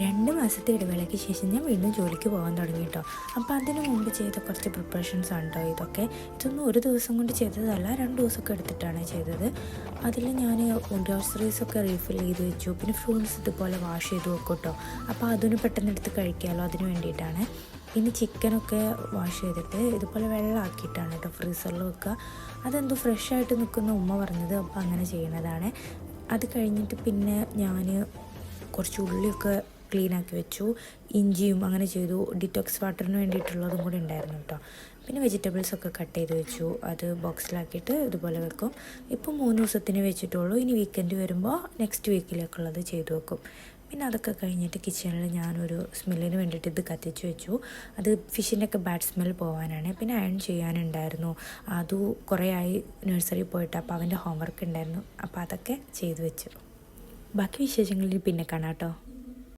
2 മാസത്തെ ഇടവേളയ്ക്ക് ശേഷം ഞാൻ വീണ്ടും ജോലിക്ക് പോകാൻ തുടങ്ങി കേട്ടോ. അപ്പോൾ അതിന് മുമ്പ് ചെയ്ത കുറച്ച് പ്രിപ്പറേഷൻസ് ആണ് കേട്ടോ ഇതൊക്കെ. ഇതൊന്നും ഒരു ദിവസം കൊണ്ട് ചെയ്തതല്ല, 2 ദിവസമൊക്കെ എടുത്തിട്ടാണ് ചെയ്തത്. അതിൽ ഞാൻ ഗ്രോസറീസൊക്കെ റീഫിൽ ചെയ്ത് വെച്ചു. പിന്നെ ഫ്രൂട്ട്സ് ഇതുപോലെ വാഷ് ചെയ്ത് വെക്കും കേട്ടോ. അപ്പോൾ അതിന് പെട്ടെന്ന് എടുത്ത് കഴിക്കാമല്ലോ, അതിന് വേണ്ടിയിട്ടാണ്. പിന്നെ ചിക്കനൊക്കെ വാഷ് ചെയ്തിട്ട് ഇതുപോലെ വെള്ളമാക്കിയിട്ടാണ് കേട്ടോ ഫ്രീസറിൽ വെക്കുക. അതെന്തോ ഫ്രഷായിട്ട് നിൽക്കുന്ന ഉമ്മ പറഞ്ഞത്, അപ്പോൾ അങ്ങനെ ചെയ്യണതാണ്. അത് കഴിഞ്ഞിട്ട് പിന്നെ ഞാൻ കുറച്ച് ഉള്ളിയൊക്കെ ക്ലീനാക്കി വെച്ചു, ഇഞ്ചിയും അങ്ങനെ ചെയ്തു. ഡിറ്റോക്സ് വാട്ടറിന് വേണ്ടിയിട്ടുള്ളതും കൂടി ഉണ്ടായിരുന്നു കേട്ടോ. പിന്നെ വെജിറ്റബിൾസൊക്കെ കട്ട് ചെയ്ത് വെച്ചു, അത് ബോക്സിലാക്കിയിട്ട് ഇതുപോലെ വെക്കും. ഇപ്പോൾ 3 ദിവസത്തിന് വെച്ചിട്ടുള്ളൂ. ഇനി വീക്കെൻഡ് വരുമ്പോൾ നെക്സ്റ്റ് വീക്കിലേക്കുള്ളത് ചെയ്തു വെക്കും. പിന്നെ അതൊക്കെ കഴിഞ്ഞിട്ട് കിച്ചണിൽ ഞാനൊരു സ്മെല്ലിന് വേണ്ടിയിട്ട് ഇത് കത്തിച്ച് വെച്ചു. അത് ഫിഷിൻ്റെയൊക്കെ ബാഡ് സ്മെൽ പോകാനാണ്. പിന്നെ അയൺ ചെയ്യാനുണ്ടായിരുന്നു, അത് കുറേ ആയി നഴ്സറി പോയിട്ട്. അപ്പോൾ അവൻ്റെ ഹോംവർക്ക് ഉണ്ടായിരുന്നു, അപ്പോൾ അതൊക്കെ ചെയ്തു വെച്ചു. ബാക്കി വിശേഷങ്ങളിൽ പിന്നെ കാണാം കേട്ടോ.